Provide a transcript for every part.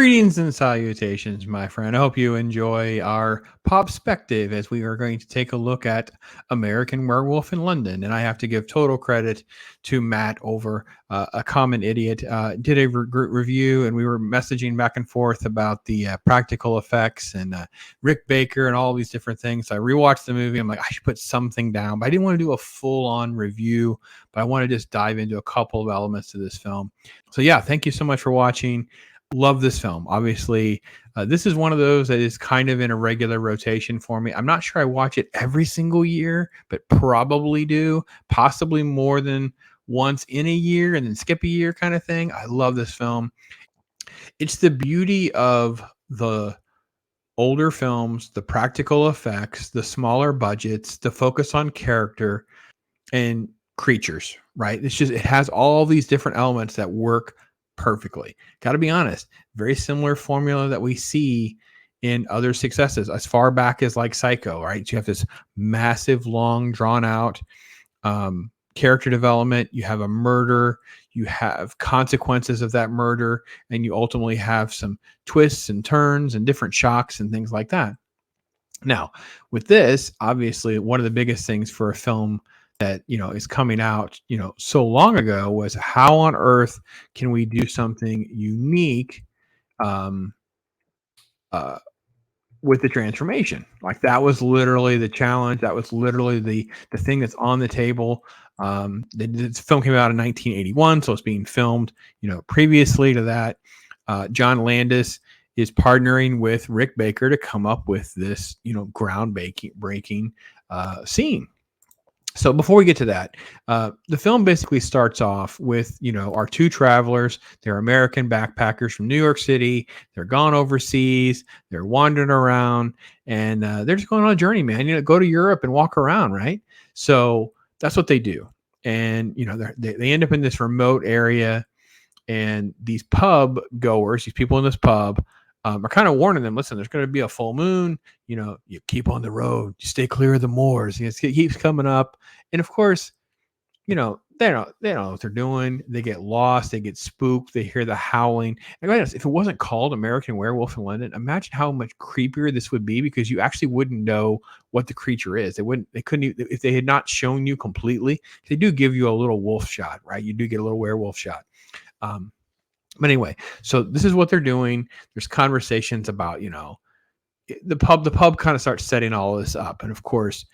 Greetings and salutations, my friend. I hope you enjoy our popspective as we are going to take a look at American Werewolf in London. And I have to give total credit to Matt over a common idiot. Did a review, and we were messaging back and forth about the practical effects and Rick Baker and all these different things. So I rewatched the movie. I'm like, I should put something down, but I didn't want to do a full-on review. But I want to just dive into a couple of elements of this film. So yeah, thank you so much for watching. Love this film. Obviously, this is one of those that is kind of in a regular rotation for me. I'm not sure I watch it every single year, but probably do, possibly more than once in a year and then skip a year kind of thing. I love this film. It's the beauty of the older films, the practical effects, the smaller budgets, the focus on character and creatures, right? It has all these different elements that work perfectly. Got to be honest, very similar formula that we see in other successes as far back as like Psycho, right? So you have this massive, long, drawn out character development. You have a murder, you have consequences of that murder, and you ultimately have some twists and turns and different shocks and things like that. Now, with this, obviously, one of the biggest things for a film that is coming out so long ago was how on earth can we do something unique with the transformation. Like, that was literally the challenge. That was literally the thing that's on the table. This film came out in 1981, so it's being filmed previously to that. John Landis is partnering with Rick Baker to come up with this groundbreaking scene. So before we get to that, the film basically starts off with, our two travelers. They're American backpackers from New York City. They're gone overseas. They're wandering around, and they're just going on a journey, man. Go to Europe and walk around, right? So that's what they do. And, they end up in this remote area, and these pub goers, these people in this pub, are kind of warning them, listen, there's going to be a full moon, you keep on the road, you stay clear of the moors. It keeps coming up. And of course, they don't know what they're doing. They get lost, they get spooked, they hear the howling. And if it wasn't called American Werewolf in London, imagine how much creepier this would be, because you actually wouldn't know what the creature is. They couldn't, if they had not shown you completely. They do give you a little wolf shot, right? You do get a little werewolf shot. But anyway, so this is what they're doing. There's conversations about, the pub kind of starts setting all this up. And of course,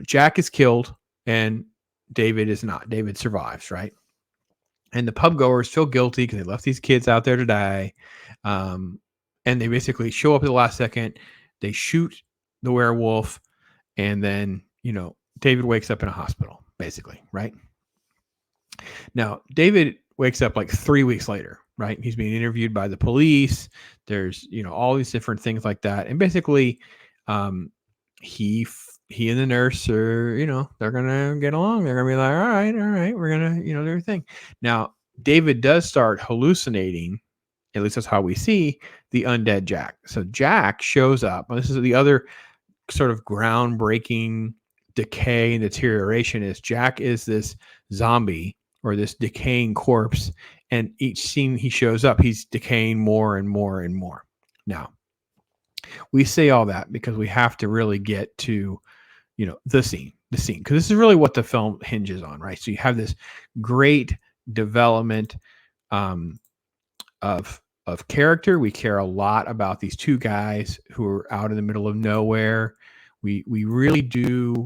Jack is killed and David is not. David survives, right? And the pub goers feel guilty because they left these kids out there to die. And they basically show up at the last second. They shoot the werewolf. And then, David wakes up in a hospital, basically, right? Now, David wakes up like 3 weeks later, right? He's being interviewed by the police. There's, all these different things like that. And basically, he and the nurse are, they're going to get along. They're going to be like, all right, we're going to, do their thing. Now, David does start hallucinating. At least that's how we see the undead Jack. So Jack shows up. And this is the other sort of groundbreaking decay and deterioration is Jack is this zombie or this decaying corpse, and each scene he shows up, he's decaying more and more and more. Now, we say all that because we have to really get to, the scene, because this is really what the film hinges on, right? So you have this great development of character. We care a lot about these two guys who are out in the middle of nowhere. We really do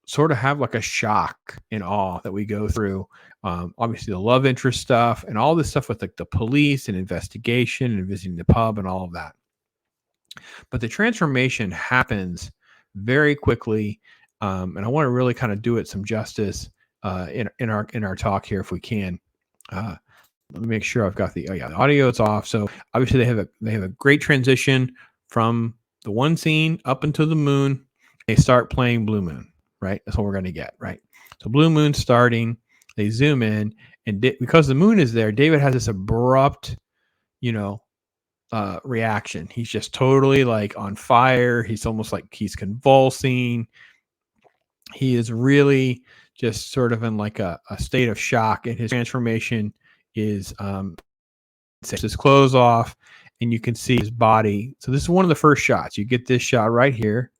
sort of have like a shock and awe that we go through. Obviously the love interest stuff and all this stuff with like the police and investigation and visiting the pub and all of that. But the transformation happens very quickly. And I want to really kind of do it some justice in our talk here if we can. Let me make sure I've got the audio is off. So obviously they have a great transition from the one scene up into the moon. They start playing Blue Moon. Right? That's what we're going to get, right? So Blue Moon starting, they zoom in, and because the moon is there, David has this abrupt, reaction. He's just totally like on fire. He's almost like he's convulsing. He is really just sort of in like a state of shock, and his transformation is takes his clothes off, and you can see his body. So this is one of the first shots. You get this shot right here.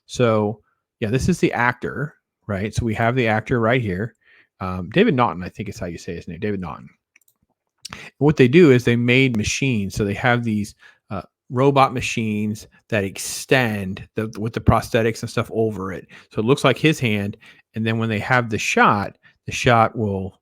So yeah, this is the actor, right? So we have the actor right here. David Naughton, I think is how you say his name, David Naughton. What they do is they made machines. So they have these robot machines that extend with the prosthetics and stuff over it. So it looks like his hand. And then when they have the shot will,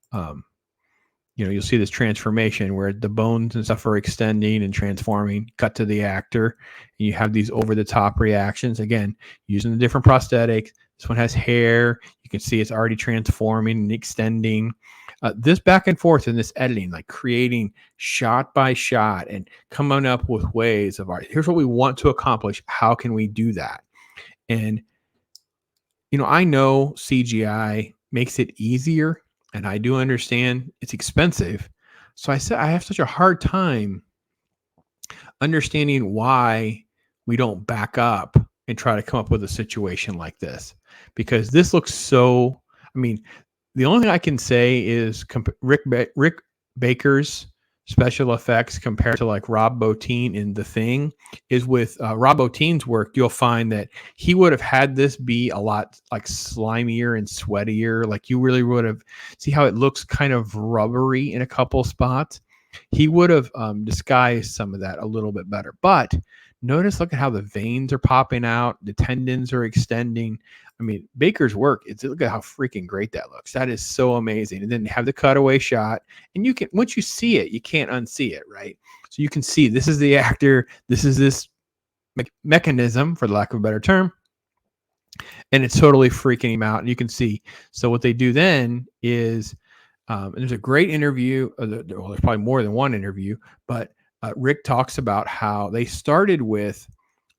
you'll see this transformation where the bones and stuff are extending and transforming, cut to the actor. And you have these over the top reactions, again, using the different prosthetics. This one has hair. You can see it's already transforming and extending. This back and forth in this editing, like creating shot by shot and coming up with ways of, all right, here's what we want to accomplish. How can we do that? And, I know CGI makes it easier, and I do understand it's expensive. So I said I have such a hard time understanding why we don't back up and try to come up with a situation like this, because this looks so, the only thing I can say is Rick Baker's special effects compared to like Rob Bottin in The Thing is with Rob Bottin's work, you'll find that he would have had this be a lot like slimier and sweatier. Like you really would have, see how it looks kind of rubbery in a couple spots. He would have disguised some of that a little bit better. But notice, look at how the veins are popping out. The tendons are extending. Baker's work, look at how freaking great that looks. That is so amazing. And then have the cutaway shot. And you can, once you see it, you can't unsee it, right? So you can see this is the actor. This is this mechanism, for the lack of a better term. And it's totally freaking him out. And you can see. So what they do then is, and there's a great interview. There's probably more than one interview, but Rick talks about how they started with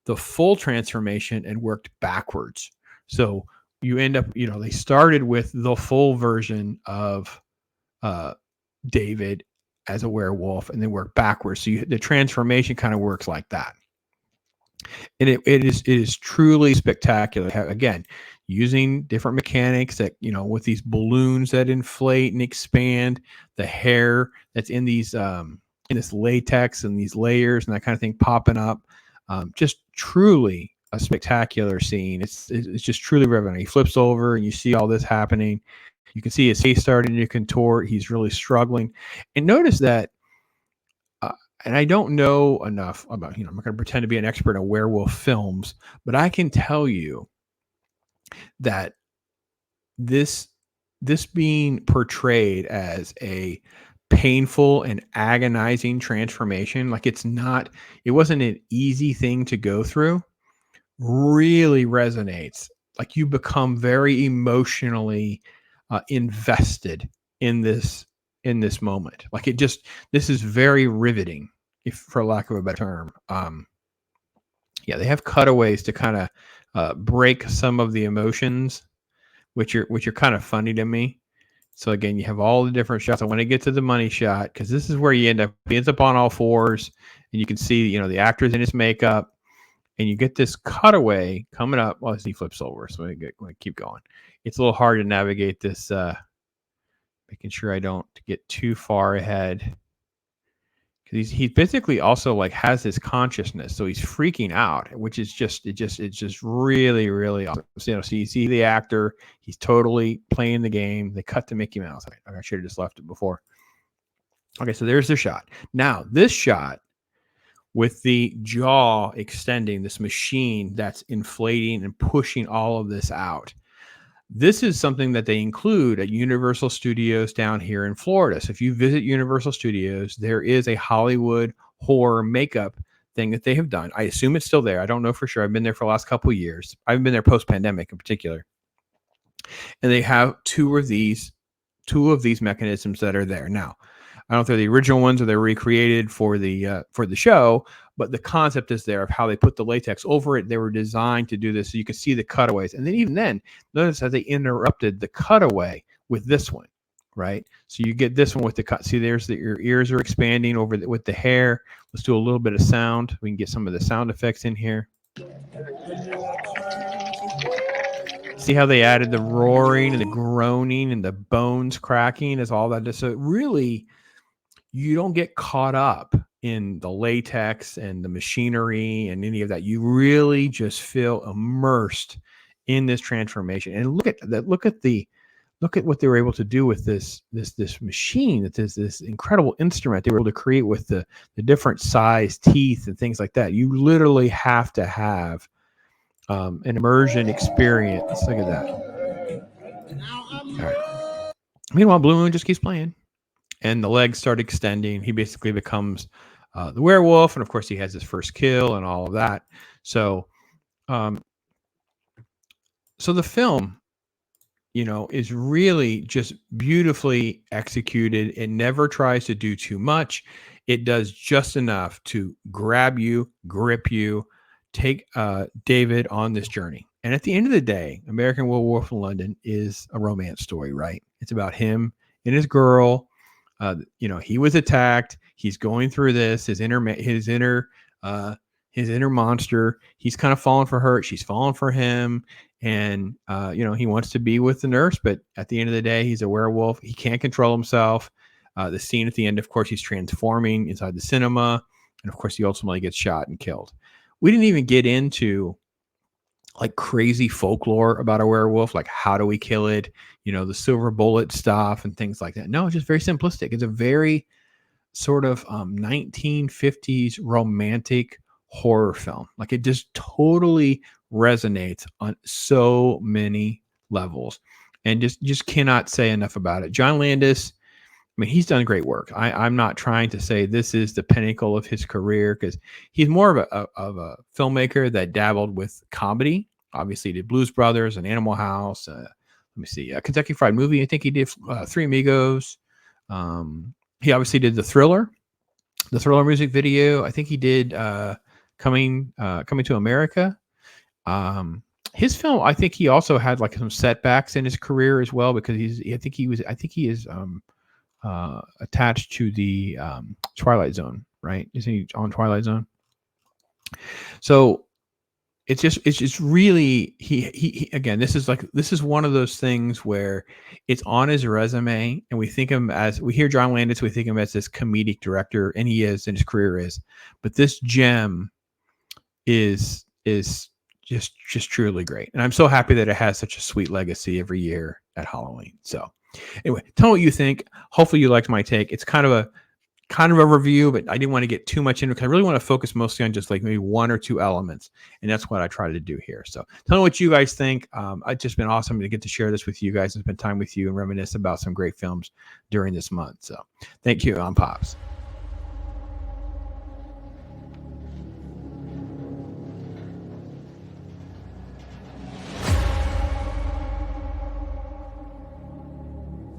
the full transformation and worked backwards. So you end up, they started with the full version of David as a werewolf and then work backwards. So the transformation kind of works like that. And it is truly spectacular. Again, using different mechanics that, with these balloons that inflate and expand, the hair that's in these in this latex and these layers and that kind of thing popping up. Just truly a spectacular scene. It's just truly riveting. He flips over and you see all this happening. You can see his face starting to contort. He's really struggling. And notice that, and I don't know enough about, I'm not going to pretend to be an expert on werewolf films, but I can tell you that this being portrayed as a painful and agonizing transformation, like it wasn't an easy thing to go through, really resonates. Like you become very emotionally invested in this moment. Like this is very riveting, if for lack of a better term. They have cutaways to kind of break some of the emotions, which are kind of funny to me. So again, you have all the different shots. I want to get to the money shot because this is where he ends up on all fours, and you can see, the actor's in his makeup, and you get this cutaway coming up. Well, he flips over, so we keep going. It's a little hard to navigate this, making sure I don't get too far ahead. Because he basically also like has his consciousness, so he's freaking out, which is it's just really, really awesome. So you see the actor, he's totally playing the game. They cut to Mickey Mouse. I should have just left it before. Okay, so there's the shot. Now this shot with the jaw extending, this machine that's inflating and pushing all of this out. This is something that they include at Universal Studios down here in Florida. So if you visit Universal Studios, there is a Hollywood horror makeup thing that they have done. I assume it's still there. I don't know for sure. I've been there for the last couple of years. I've been there post-pandemic in particular. And they have two of these mechanisms that are there. Now, I don't know if they're the original ones or they're recreated for the show, but the concept is there of how they put the latex over it. They were designed to do this so you can see the cutaways. And then even then, notice how they interrupted the cutaway with this one, right? So you get this one with the cut. See, there's your ears are expanding over with the hair. Let's do a little bit of sound. We can get some of the sound effects in here. See how they added the roaring and the groaning and the bones cracking as all that. So it really, you don't get caught up in the latex and the machinery and any of that. You really just feel immersed in this transformation. And look at that. Look at what they were able to do with this machine. That this incredible instrument they were able to create with the different size teeth and things like that. You literally have to have an immersion experience. Look at that. All right. Meanwhile, Blue Moon just keeps playing, and the legs start extending. He basically becomes the werewolf, and of course, he has his first kill and all of that. So, so the film, is really just beautifully executed. It never tries to do too much. It does just enough to grab you, grip you, take David on this journey. And at the end of the day, American Werewolf in London is a romance story, right? It's about him and his girl. He was attacked. He's going through this. His inner monster. He's kind of fallen for her. She's fallen for him. And, he wants to be with the nurse, but at the end of the day, he's a werewolf. He can't control himself. The scene at the end, of course, he's transforming inside the cinema. And of course, he ultimately gets shot and killed. We didn't even get into like crazy folklore about a werewolf, like how do we kill it? The silver bullet stuff and things like that. No, it's just very simplistic. It's a very sort of 1950s romantic horror film. Like it just totally resonates on so many levels, and just cannot say enough about it. John Landis, I mean, he's done great work. I'm not trying to say this is the pinnacle of his career, because he's more of a filmmaker that dabbled with comedy. Obviously, he did Blues Brothers and Animal House. Let me see, Kentucky Fried Movie. I think he did Three Amigos. He obviously did the Thriller music video. I think he did Coming to America. His film, I think he also had like some setbacks in his career as well, because I think he is attached to the Twilight Zone, right? Isn't he on Twilight Zone? So it's just really he again, this is one of those things where it's on his resume, and we hear John Landis, we think of him as this comedic director, and he is, and his career is, but this gem is just truly great. And I'm so happy that it has such a sweet legacy every year at Halloween. So anyway, tell me what you think. Hopefully you liked my take. It's kind of a review, but I didn't want to get too much into it, because I really want to focus mostly on just like maybe one or two elements. And that's what I try to do here. So tell me what you guys think. It's just been awesome to get to share this with you guys and spend time with you and reminisce about some great films during this month. So thank you. I'm Pops.